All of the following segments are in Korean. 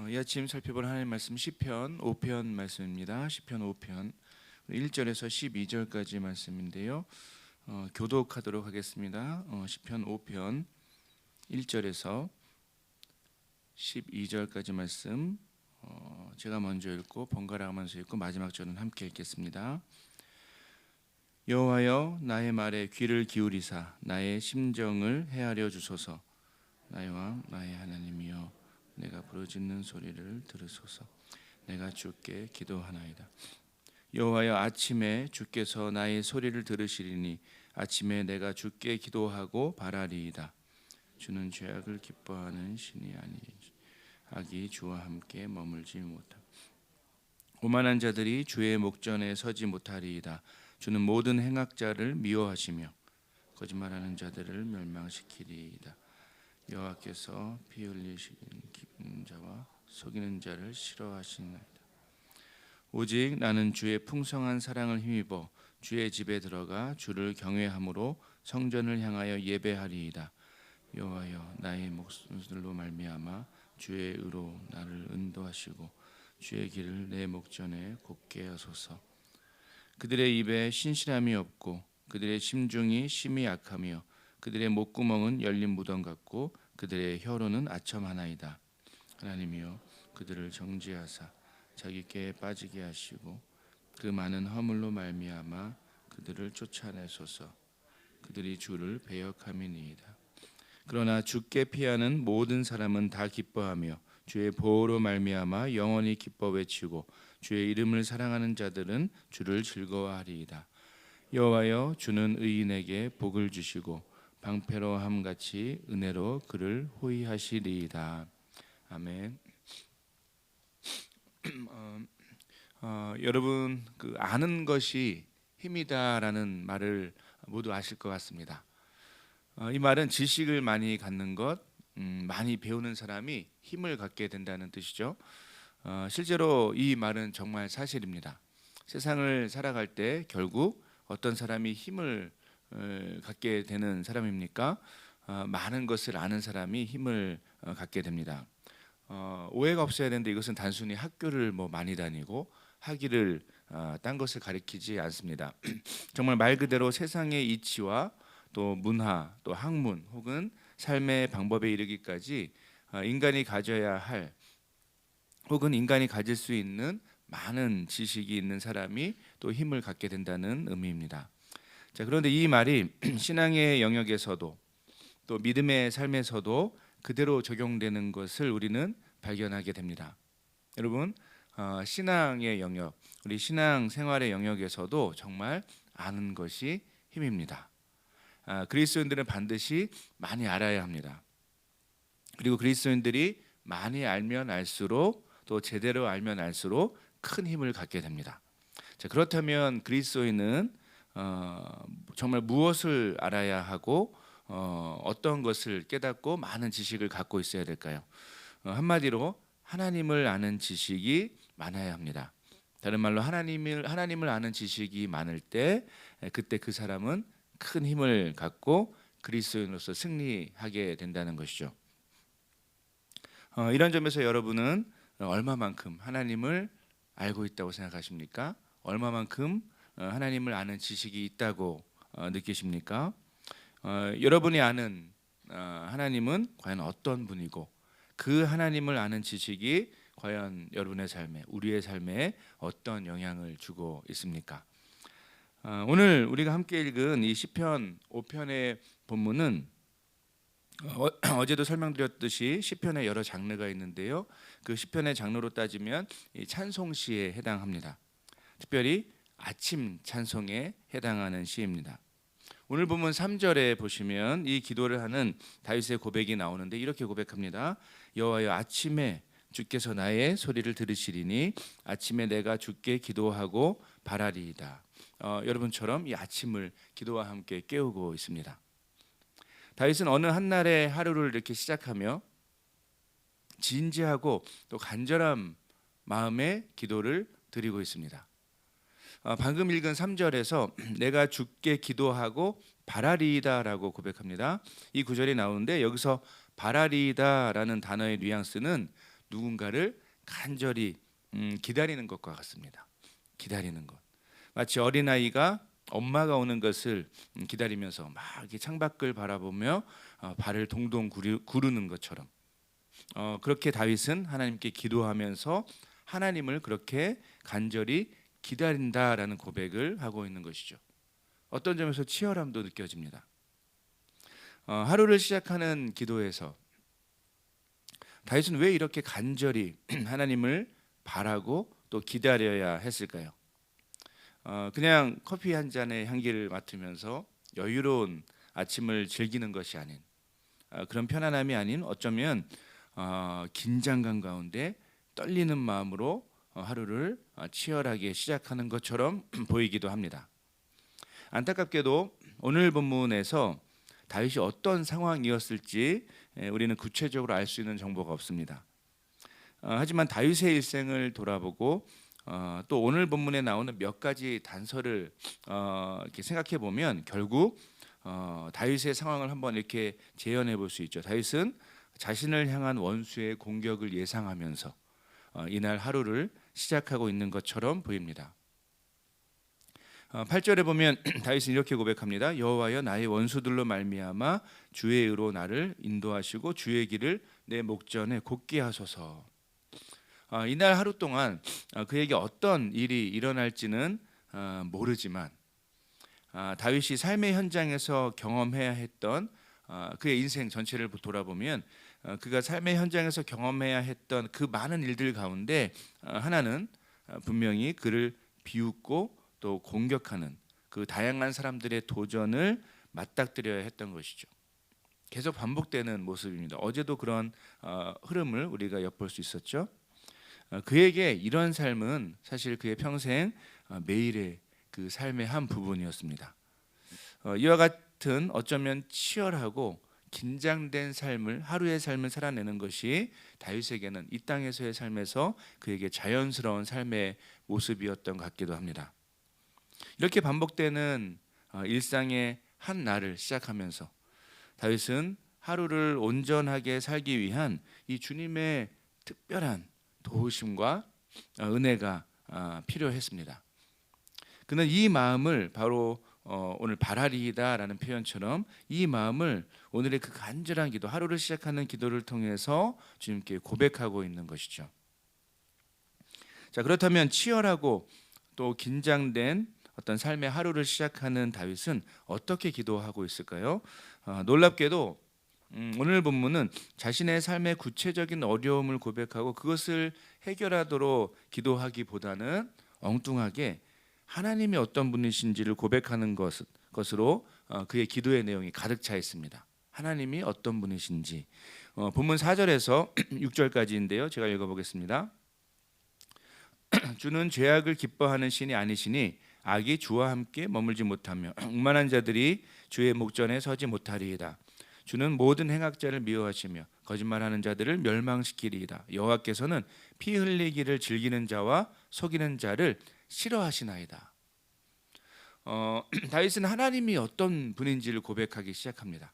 이 아침 살펴볼 하나님 말씀 시편 5편 말씀입니다. 시편 5편 1절에서 12절까지 말씀인데요. 교독하도록 하겠습니다. 시편 5편 1절에서 12절까지 말씀 제가 먼저 읽고 번갈아가면서 읽고 마지막 절은 함께 읽겠습니다. 여호와여, 나의 말에 귀를 기울이사 나의 심정을 헤아려 주소서. 나의 왕 나의 하나님이여, 내가 부르짖는 소리를 들으소서. 내가 주께 기도하나이다. 여호와여, 아침에 주께서 나의 소리를 들으시리니 아침에 내가 주께 기도하고 바라리이다. 주는 죄악을 기뻐하는 신이 아니니 악이 주와 함께 머물지 못하고 오만한 자들이 주의 목전에 서지 못하리이다. 주는 모든 행악자를 미워하시며 거짓말하는 자들을 멸망시키리이다. 여호와께서 피 흘리시는 자와 속이는 자를 싫어하시나이다. 오직 나는 주의 풍성한 사랑을 힘입어 주의 집에 들어가 주를 경외함으로 성전을 향하여 예배하리이다. 여호와여, 나의 목소리로 말미암아 주의 의로 나를 인도하시고 주의 길을 내 목전에 곱게 하소서. 그들의 입에 신실함이 없고 그들의 심중이 심히 약하며 그들의 목구멍은 열린 무덤 같고 그들의 혀로는 아첨 하나이다. 하나님이여, 그들을 정죄하사 자기께 빠지게 하시고 그 많은 허물로 말미암아 그들을 쫓아내소서. 그들이 주를 배역함이니이다. 그러나 주께 피하는 모든 사람은 다 기뻐하며 주의 보호로 말미암아 영원히 기뻐 외치고 주의 이름을 사랑하는 자들은 주를 즐거워하리이다. 여호와여, 주는 의인에게 복을 주시고 방패로 함같이 은혜로 그를 호위하시리이다. 아멘. 여러분, 아는 것이 힘이다라는 말을 모두 아실 것 같습니다. 이 말은 지식을 많이 갖는 것, 많이 배우는 사람이 힘을 갖게 된다는 뜻이죠. 실제로 이 말은 정말 사실입니다. 세상을 살아갈 때 결국 어떤 사람이 힘을 갖게 되는 사람입니까? 많은 것을 아는 사람이 힘을 갖게 됩니다. 오해가 없어야 되는데 이것은 단순히 학교를 많이 다니고 학위를 딴 것을 가리키지 않습니다. 정말 말 그대로 세상의 이치와 또 문화, 또 학문 혹은 삶의 방법에 이르기까지 인간이 가져야 할 혹은 인간이 가질 수 있는 많은 지식이 있는 사람이 또 힘을 갖게 된다는 의미입니다. 자, 그런데 이 말이 신앙의 영역에서도 또 믿음의 삶에서도 그대로 적용되는 것을 우리는 발견하게 됩니다. 여러분, 신앙의 영역, 우리 신앙 생활의 영역에서도 정말 아는 것이 힘입니다. 그리스도인들은 반드시 많이 알아야 합니다. 그리고 그리스도인들이 많이 알면 알수록 또 제대로 알면 알수록 큰 힘을 갖게 됩니다. 자, 그렇다면 그리스도인은 정말 무엇을 알아야 하고 어떤 것을 깨닫고 많은 지식을 갖고 있어야 될까요? 한마디로 하나님을 아는 지식이 많아야 합니다. 다른 말로 하나님을 아는 지식이 많을 때 그때 그 사람은 큰 힘을 갖고 그리스도인으로서 승리하게 된다는 것이죠. 이런 점에서 여러분은 얼마만큼 하나님을 알고 있다고 생각하십니까? 얼마만큼 하나님을 아는 지식이 있다고 느끼십니까? 여러분이 아는 하나님은 과연 어떤 분이고 그 하나님을 아는 지식이 과연 여러분의 삶에, 우리의 삶에 어떤 영향을 주고 있습니까? 오늘 우리가 함께 읽은 이 시편 5편의 본문은 어제도 설명드렸듯이 시편의 여러 장르가 있는데요. 그 시편의 장르로 따지면 이 찬송시에 해당합니다. 특별히 아침 찬송에 해당하는 시입니다. 오늘 본문 3절에 보시면 이 기도를 하는 다윗의 고백이 나오는데 이렇게 고백합니다. 여호와여, 아침에 주께서 나의 소리를 들으시리니 아침에 내가 주께 기도하고 바라리이다. 여러분처럼 이 아침을 기도와 함께 깨우고 있습니다. 다윗은 어느 한날의 하루를 이렇게 시작하며 진지하고 또 간절한 마음의 기도를 드리고 있습니다. 방금 읽은 3절에서 내가 주께 기도하고 바라리이다라고 고백합니다. 이 구절이 나오는데 여기서 바라리이다라는 단어의 뉘앙스는 누군가를 간절히 기다리는 것과 같습니다. 기다리는 것. 마치 어린아이가 엄마가 오는 것을 기다리면서 막 이렇게 창밖을 바라보며 발을 동동 구르는 것처럼 그렇게 다윗은 하나님께 기도하면서 하나님을 그렇게 간절히 기다린다라는 고백을 하고 있는 것이죠. 어떤 점에서 치열함도 느껴집니다. 하루를 시작하는 기도에서 다윗은 왜 이렇게 간절히 하나님을 바라고 또 기다려야 했을까요? 그냥 커피 한 잔의 향기를 맡으면서 여유로운 아침을 즐기는 것이 아닌 그런 편안함이 아닌 어쩌면 긴장감 가운데 떨리는 마음으로 하루를 치열하게 시작하는 것처럼 보이기도 합니다. 안타깝게도 오늘 본문에서 다윗이 어떤 상황이었을지 우리는 구체적으로 알 수 있는 정보가 없습니다. 하지만 다윗의 일생을 돌아보고 또 오늘 본문에 나오는 몇 가지 단서를 이렇게 생각해 보면 결국 다윗의 상황을 한번 이렇게 재현해 볼 수 있죠. 다윗은 자신을 향한 원수의 공격을 예상하면서 이날 하루를 시작하고 있는 것처럼 보입니다. 8절에 보면 다윗은 이렇게 고백합니다. 여호와여 나의 원수들로 말미암아 주의 의로 나를 인도하시고 주의 길을 내 목전에 곧게 하소서. 이날 하루 동안 그에게 어떤 일이 일어날지는 모르지만 다윗이 삶의 현장에서 경험해야 했던 그의 인생 전체를 돌아보면 그가 삶의 현장에서 경험해야 했던 그 많은 일들 가운데 하나는 분명히 그를 비웃고 또 공격하는 그 다양한 사람들의 도전을 맞닥뜨려야 했던 것이죠. 계속 반복되는 모습입니다. 어제도 그런 흐름을 우리가 엿볼 수 있었죠. 그에게 이런 삶은 사실 그의 평생 매일의 그 삶의 한 부분이었습니다. 이와 같은 어쩌면 치열하고 긴장된 삶을 하루의 삶을 살아내는 것이 다윗에게는 이 땅에서의 삶에서 그에게 자연스러운 삶의 모습이었던 것 같기도 합니다. 이렇게 반복되는 일상의 한 날을 시작하면서 다윗은 하루를 온전하게 살기 위한 이 주님의 특별한 도우심과 은혜가 필요했습니다. 그는 이 마음을 바로 오늘 바라리이다라는 표현처럼 이 마음을 오늘의 그 간절한 기도, 하루를 시작하는 기도를 통해서 주님께 고백하고 있는 것이죠. 자, 그렇다면 치열하고 또 긴장된 어떤 삶의 하루를 시작하는 다윗은 어떻게 기도하고 있을까요? 놀랍게도 오늘 본문은 자신의 삶의 구체적인 어려움을 고백하고 그것을 해결하도록 기도하기보다는 엉뚱하게 하나님이 어떤 분이신지를 고백하는 것으로 그의 기도의 내용이 가득 차 있습니다. 하나님이 어떤 분이신지 본문 4절에서 6절까지인데요. 제가 읽어보겠습니다. 주는 죄악을 기뻐하는 신이 아니시니 악이 주와 함께 머물지 못하며 억만한 자들이 주의 목전에 서지 못하리이다. 주는 모든 행악자를 미워하시며 거짓말하는 자들을 멸망시키리이다. 여호와께서는 피 흘리기를 즐기는 자와 속이는 자를 싫어하시나이다. 다윗은 하나님이 어떤 분인지를 고백하기 시작합니다.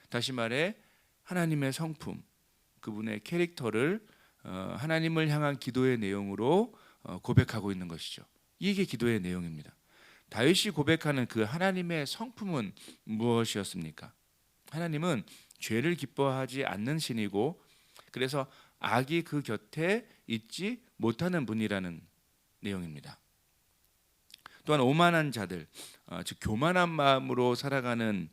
다시 말해 하나님의 성품, 그분의 캐릭터를 하나님을 향한 기도의 내용으로 고백하고 있는 것이죠. 이게 기도의 내용입니다. 다윗이 고백하는 그 하나님의 성품은 무엇이었습니까? 하나님은 죄를 기뻐하지 않는 신이고 그래서 악이 그 곁에 있지 못하는 분이라는 내용입니다. 또한 오만한 자들, 즉 교만한 마음으로 살아가는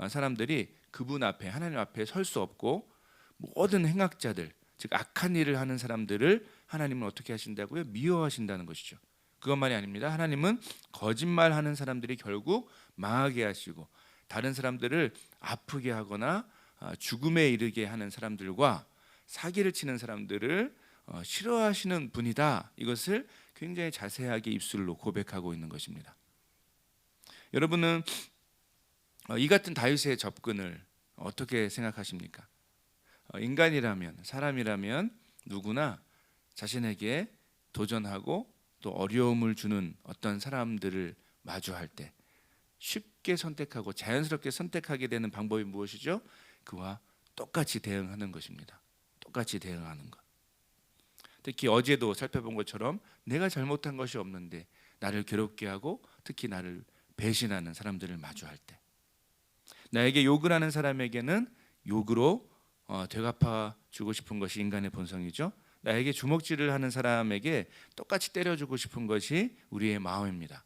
사람들이 그분 앞에 하나님 앞에 설 수 없고 모든 행악자들, 즉 악한 일을 하는 사람들을 하나님은 어떻게 하신다고요? 미워하신다는 것이죠. 그것만이 아닙니다. 하나님은 거짓말하는 사람들이 결국 망하게 하시고 다른 사람들을 아프게 하거나 죽음에 이르게 하는 사람들과 사기를 치는 사람들을 싫어하시는 분이다. 이것을 굉장히 자세하게 입술로 고백하고 있는 것입니다. 여러분은 이 같은 다윗의 접근을 어떻게 생각하십니까? 인간이라면, 사람이라면 누구나 자신에게 도전하고 또 어려움을 주는 어떤 사람들을 마주할 때 쉽게 선택하고 자연스럽게 선택하게 되는 방법이 무엇이죠? 그와 똑같이 대응하는 것입니다. 똑같이 대응하는 것. 특히 어제도 살펴본 것처럼 내가 잘못한 것이 없는데 나를 괴롭게 하고 특히 나를 배신하는 사람들을 마주할 때, 나에게 욕을 하는 사람에게는 욕으로 되갚아 주고 싶은 것이 인간의 본성이죠. 나에게 주먹질을 하는 사람에게 똑같이 때려주고 싶은 것이 우리의 마음입니다.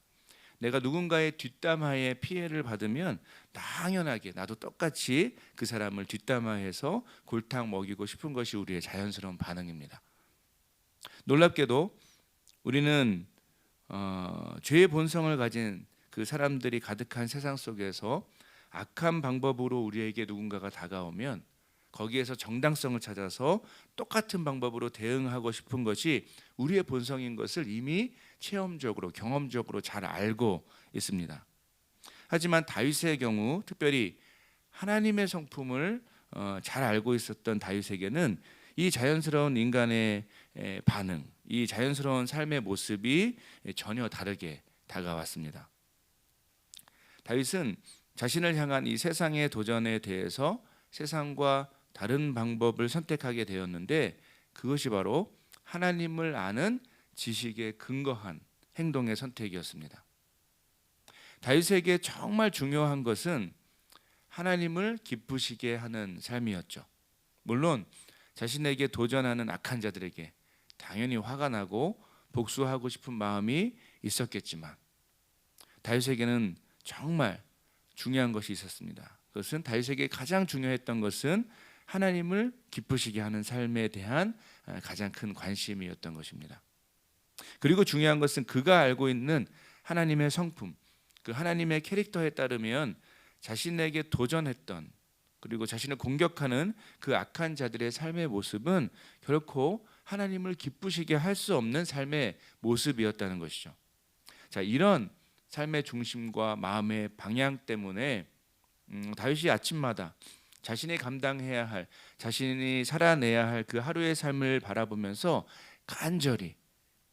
내가 누군가의 뒷담화에 피해를 받으면 당연하게 나도 똑같이 그 사람을 뒷담화해서 골탕 먹이고 싶은 것이 우리의 자연스러운 반응입니다. 놀랍게도 우리는 죄의 본성을 가진 그 사람들이 가득한 세상 속에서 악한 방법으로 우리에게 누군가가 다가오면 거기에서 정당성을 찾아서 똑같은 방법으로 대응하고 싶은 것이 우리의 본성인 것을 이미 체험적으로 경험적으로 잘 알고 있습니다. 하지만 다윗의 경우 특별히 하나님의 성품을 잘 알고 있었던 다윗에게는 이 자연스러운 인간의 반응, 이 자연스러운 삶의 모습이 전혀 다르게 다가왔습니다. 다윗은 자신을 향한 이 세상의 도전에 대해서 세상과 다른 방법을 선택하게 되었는데 그것이 바로 하나님을 아는 지식에 근거한 행동의 선택이었습니다. 다윗에게 정말 중요한 것은 하나님을 기쁘시게 하는 삶이었죠. 물론 자신에게 도전하는 악한 자들에게 당연히 화가 나고 복수하고 싶은 마음이 있었겠지만 다윗에게는 정말 중요한 것이 있었습니다. 그것은 다윗에게 가장 중요했던 것은 하나님을 기쁘시게 하는 삶에 대한 가장 큰 관심이었던 것입니다. 그리고 중요한 것은 그가 알고 있는 하나님의 성품, 그 하나님의 캐릭터에 따르면 자신에게 도전했던 그리고 자신을 공격하는 그 악한 자들의 삶의 모습은 결코 하나님을 기쁘시게 할 수 없는 삶의 모습이었다는 것이죠. 자, 이런 삶의 중심과 마음의 방향 때문에 다윗이 아침마다 자신이 감당해야 할, 자신이 살아내야 할 그 하루의 삶을 바라보면서 간절히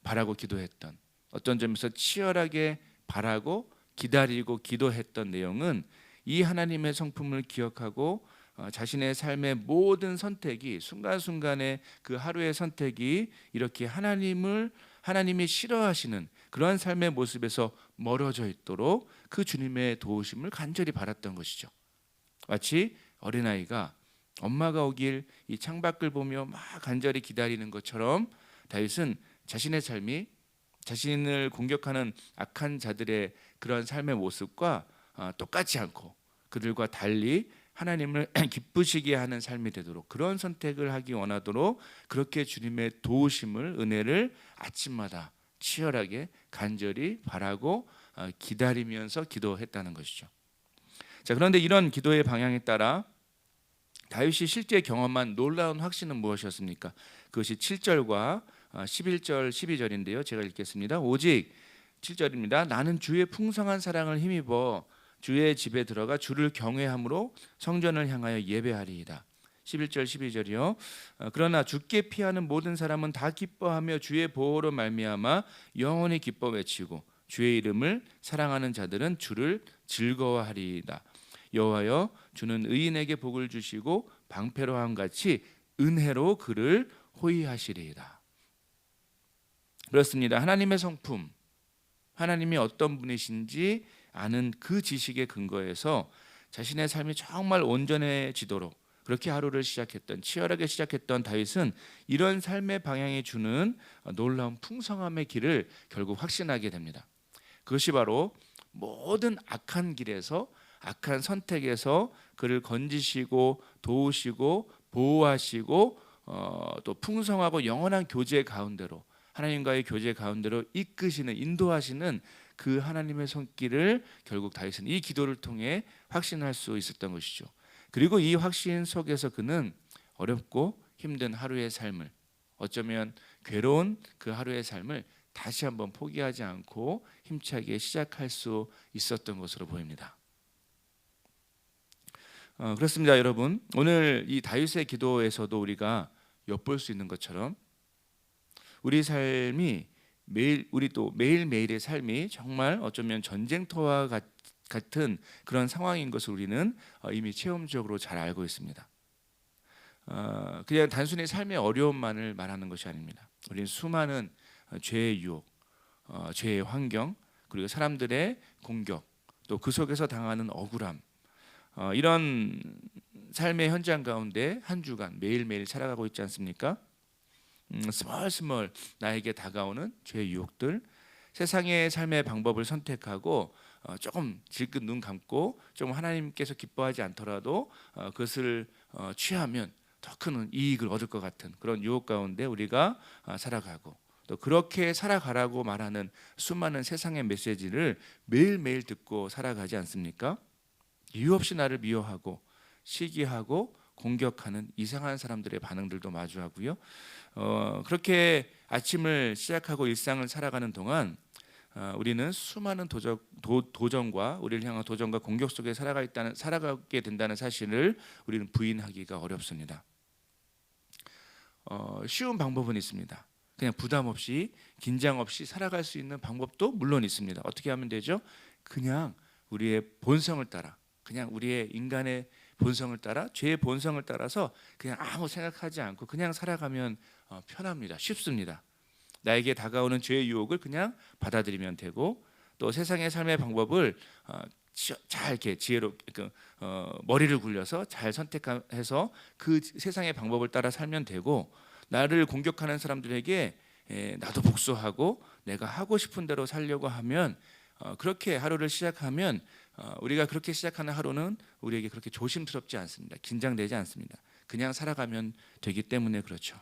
바라고 기도했던, 어떤 점에서 치열하게 바라고 기다리고 기도했던 내용은 이 하나님의 성품을 기억하고 자신의 삶의 모든 선택이 순간순간의 그 하루의 선택이 이렇게 하나님이 싫어하시는 그러한 삶의 모습에서 멀어져 있도록 그 주님의 도우심을 간절히 바랐던 것이죠. 마치 어린아이가 엄마가 오길 이 창밖을 보며 막 간절히 기다리는 것처럼 다윗은 자신의 삶이 자신을 공격하는 악한 자들의 그런 삶의 모습과 똑같지 않고 그들과 달리 하나님을 기쁘시게 하는 삶이 되도록 그런 선택을 하기 원하도록 그렇게 주님의 도우심을, 은혜를 아침마다 치열하게 간절히 바라고 기다리면서 기도했다는 것이죠. 자, 그런데 이런 기도의 방향에 따라 다윗이 실제 경험한 놀라운 확신은 무엇이었습니까? 그것이 7절과 11절, 12절인데요. 제가 읽겠습니다. 오직 7절입니다. 나는 주의 풍성한 사랑을 힘입어 주의 집에 들어가 주를 경외함으로 성전을 향하여 예배하리이다. 11절, 12절이요. 그러나 주께 피하는 모든 사람은 다 기뻐하며 주의 보호로 말미암아 영원히 기뻐 외치고 주의 이름을 사랑하는 자들은 주를 즐거워하리이다. 여호와여, 주는 의인에게 복을 주시고 방패로함 같이 은혜로 그를 호위하시리이다. 그렇습니다. 하나님의 성품, 하나님이 어떤 분이신지 아는 그 지식에 근거해서 자신의 삶이 정말 온전해지도록 그렇게 하루를 시작했던, 치열하게 시작했던 다윗은 이런 삶의 방향이 주는 놀라운 풍성함의 길을 결국 확신하게 됩니다. 그것이 바로 모든 악한 길에서, 악한 선택에서 그를 건지시고 도우시고 보호하시고 또 풍성하고 영원한 교제 가운데로, 하나님과의 교제 가운데로 이끄시는, 인도하시는 그 하나님의 손길을 결국 다윗은 이 기도를 통해 확신할 수 있었던 것이죠. 그리고 이 확신 속에서 그는 어렵고 힘든 하루의 삶을, 어쩌면 괴로운 그 하루의 삶을 다시 한번 포기하지 않고 힘차게 시작할 수 있었던 것으로 보입니다. 그렇습니다, 여러분. 오늘 이 다윗의 기도에서도 우리가 엿볼 수 있는 것처럼 우리 삶이 우리 또 매일매일의 삶이 정말 어쩌면 전쟁터와 같은 그런 상황인 것을 우리는 이미 체험적으로 잘 알고 있습니다. 그냥 단순히 삶의 어려움만을 말하는 것이 아닙니다. 우리는 수많은 죄의 유혹, 죄의 환경, 그리고 사람들의 공격, 또 그 속에서 당하는 억울함, 이런 삶의 현장 가운데 한 주간 매일매일 살아가고 있지 않습니까? 스멀스멀 나에게 다가오는 죄의 유혹들, 세상의 삶의 방법을 선택하고 조금 질끈 눈 감고 좀 하나님께서 기뻐하지 않더라도 그것을 취하면 더 큰 이익을 얻을 것 같은 그런 유혹 가운데 우리가 살아가고, 또 그렇게 살아가라고 말하는 수많은 세상의 메시지를 매일매일 듣고 살아가지 않습니까? 이유 없이 나를 미워하고 시기하고 공격하는 이상한 사람들의 반응들도 마주하고요. 그렇게 아침을 시작하고 일상을 살아가는 동안 우리는 수많은 도전과 우리를 향한 도전과 공격 속에 살아가게 된다는 사실을 우리는 부인하기가 어렵습니다. 쉬운 방법은 있습니다. 그냥 부담 없이 긴장 없이 살아갈 수 있는 방법도 물론 있습니다. 어떻게 하면 되죠? 그냥 우리의 본성을 따라, 그냥 우리의 인간의 본성을 따라, 죄의 본성을 따라서 그냥 아무 생각하지 않고 그냥 살아가면 편합니다. 쉽습니다. 나에게 다가오는 죄의 유혹을 그냥 받아들이면 되고, 또 세상의 삶의 방법을 잘 이렇게 지혜롭게 머리를 굴려서 잘 선택해서 그 세상의 방법을 따라 살면 되고, 나를 공격하는 사람들에게 나도 복수하고 내가 하고 싶은 대로 살려고 하면, 그렇게 하루를 시작하면 우리가 그렇게 시작하는 하루는 우리에게 그렇게 조심스럽지 않습니다. 긴장되지 않습니다. 그냥 살아가면 되기 때문에 그렇죠.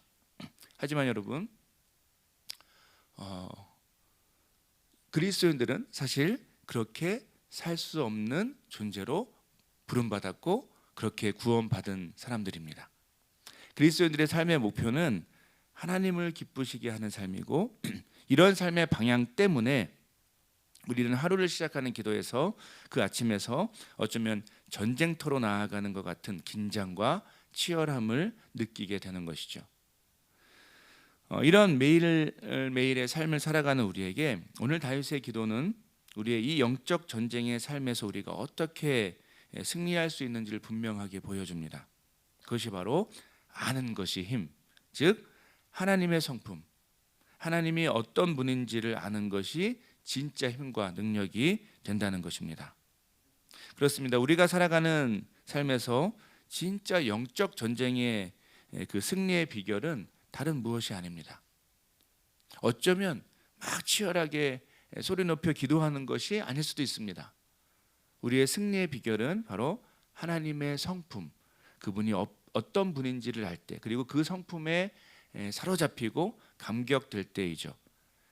하지만 여러분, 그리스도인들은 사실 그렇게 살 수 없는 존재로 부름받았고 그렇게 구원받은 사람들입니다. 그리스도인들의 삶의 목표는 하나님을 기쁘시게 하는 삶이고, 이런 삶의 방향 때문에 우리는 하루를 시작하는 기도에서 그 아침에서 어쩌면 전쟁터로 나아가는 것 같은 긴장과 치열함을 느끼게 되는 것이죠. 이런 매일매일의 삶을 살아가는 우리에게 오늘 다윗의 기도는 우리의 이 영적 전쟁의 삶에서 우리가 어떻게 승리할 수 있는지를 분명하게 보여줍니다. 그것이 바로 아는 것이 힘, 즉 하나님의 성품, 하나님이 어떤 분인지를 아는 것이 진짜 힘과 능력이 된다는 것입니다. 그렇습니다. 우리가 살아가는 삶에서 진짜 영적 전쟁의 그 승리의 비결은 다른 무엇이 아닙니다. 어쩌면 막 치열하게 소리 높여 기도하는 것이 아닐 수도 있습니다. 우리의 승리의 비결은 바로 하나님의 성품, 그분이 어떤 분인지를 알 때, 그리고 그 성품에 사로잡히고 감격될 때이죠.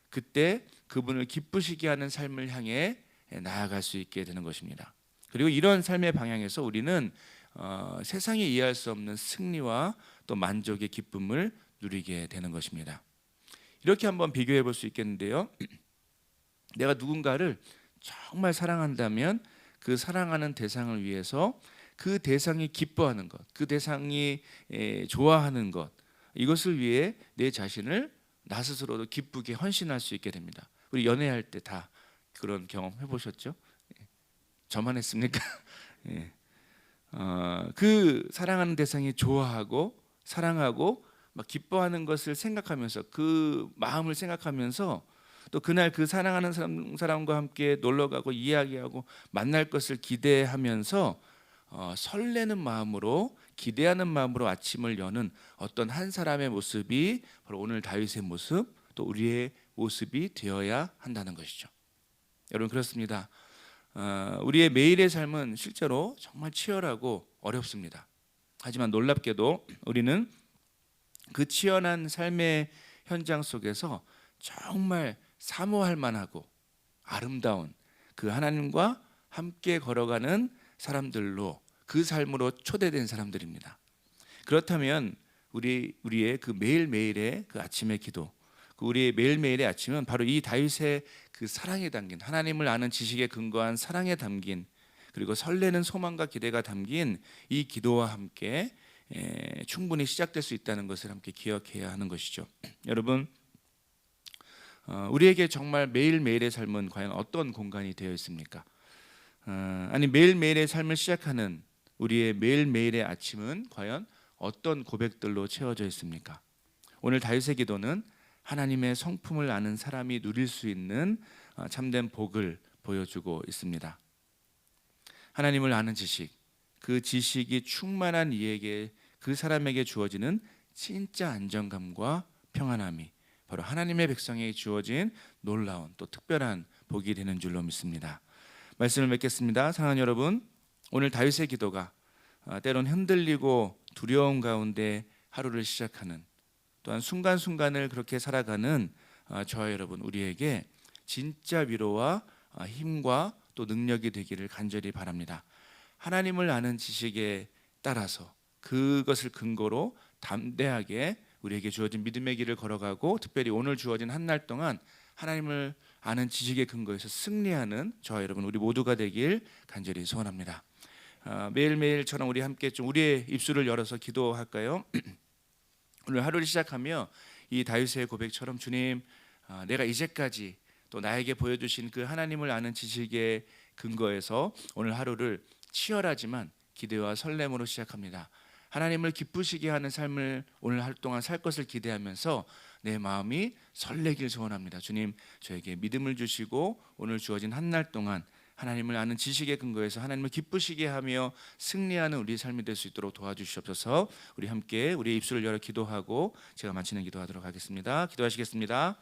그때 그분을 기쁘시게 하는 삶을 향해 나아갈 수 있게 되는 것입니다. 그리고 이런 삶의 방향에서 우리는 세상이 이해할 수 없는 승리와 또 만족의 기쁨을 누리게 되는 것입니다. 이렇게 한번 비교해 볼 수 있겠는데요. 내가 누군가를 정말 사랑한다면 그 사랑하는 대상을 위해서 그 대상이 기뻐하는 것, 그 대상이 좋아하는 것, 이것을 위해 내 자신을 나 스스로도 기쁘게 헌신할 수 있게 됩니다. 우리 연애할 때 다 그런 경험 해보셨죠? 저만 했습니까? 예. 그 사랑하는 대상이 좋아하고 사랑하고 막 기뻐하는 것을 생각하면서, 그 마음을 생각하면서, 또 그날 그 사랑하는 사람과 함께 놀러 가고 이야기하고 만날 것을 기대하면서 설레는 마음으로, 기대하는 마음으로 아침을 여는 어떤 한 사람의 모습이 바로 오늘 다윗의 모습, 또 우리의 모습이 되어야 한다는 것이죠. 여러분, 그렇습니다. 우리의 매일의 삶은 실제로 정말 치열하고 어렵습니다. 하지만 놀랍게도 우리는 그 치열한 삶의 현장 속에서 정말 사모할 만하고 아름다운 그 하나님과 함께 걸어가는 사람들로, 그 삶으로 초대된 사람들입니다. 그렇다면 우리의 그 매일매일의 그 아침의 기도, 그 우리의 매일매일의 아침은 바로 이 다윗의 그 사랑에 담긴, 하나님을 아는 지식에 근거한 사랑에 담긴, 그리고 설레는 소망과 기대가 담긴 이 기도와 함께 충분히 시작될 수 있다는 것을 함께 기억해야 하는 것이죠. 여러분, 우리에게 정말 매일매일의 삶은 과연 어떤 공간이 되어 있습니까? 아니, 매일매일의 삶을 시작하는 우리의 매일매일의 아침은 과연 어떤 고백들로 채워져 있습니까? 오늘 다윗의 기도는 하나님의 성품을 아는 사람이 누릴 수 있는 참된 복을 보여주고 있습니다. 하나님을 아는 지식, 그 지식이 충만한 이에게 그 사람에게 주어지는 진짜 안정감과 평안함이 바로 하나님의 백성에게 주어진 놀라운 또 특별한 복이 되는 줄로 믿습니다. 말씀을 맺겠습니다. 사랑하는 여러분, 오늘 다윗의 기도가 때론 흔들리고 두려움 가운데 하루를 시작하는, 또한 순간순간을 그렇게 살아가는 저와 여러분, 우리에게 진짜 위로와 힘과 또 능력이 되기를 간절히 바랍니다. 하나님을 아는 지식에 따라서 그것을 근거로 담대하게 우리에게 주어진 믿음의 길을 걸어가고, 특별히 오늘 주어진 한 날 동안 하나님을 아는 지식의 근거에서 승리하는 저와 여러분 우리 모두가 되길 간절히 소원합니다. 매일매일처럼 우리 함께 좀 우리의 입술을 열어서 기도할까요? 오늘 하루를 시작하며 이 다윗의 고백처럼 주님, 내가 이제까지 또 나에게 보여주신 그 하나님을 아는 지식의 근거에서 오늘 하루를 치열하지만 기대와 설렘으로 시작합니다. 하나님을 기쁘시게 하는 삶을 오늘 하루 동안 살 것을 기대하면서 내 마음이 설레길 소원합니다. 주님, 저에게 믿음을 주시고 오늘 주어진 한 날 동안 하나님을 아는 지식의 근거에서 하나님을 기쁘시게 하며 승리하는 우리 삶이 될 수 있도록 도와주시옵소서. 우리 함께 우리의 입술을 열어 기도하고 제가 마치는 기도하도록 하겠습니다. 기도하시겠습니다.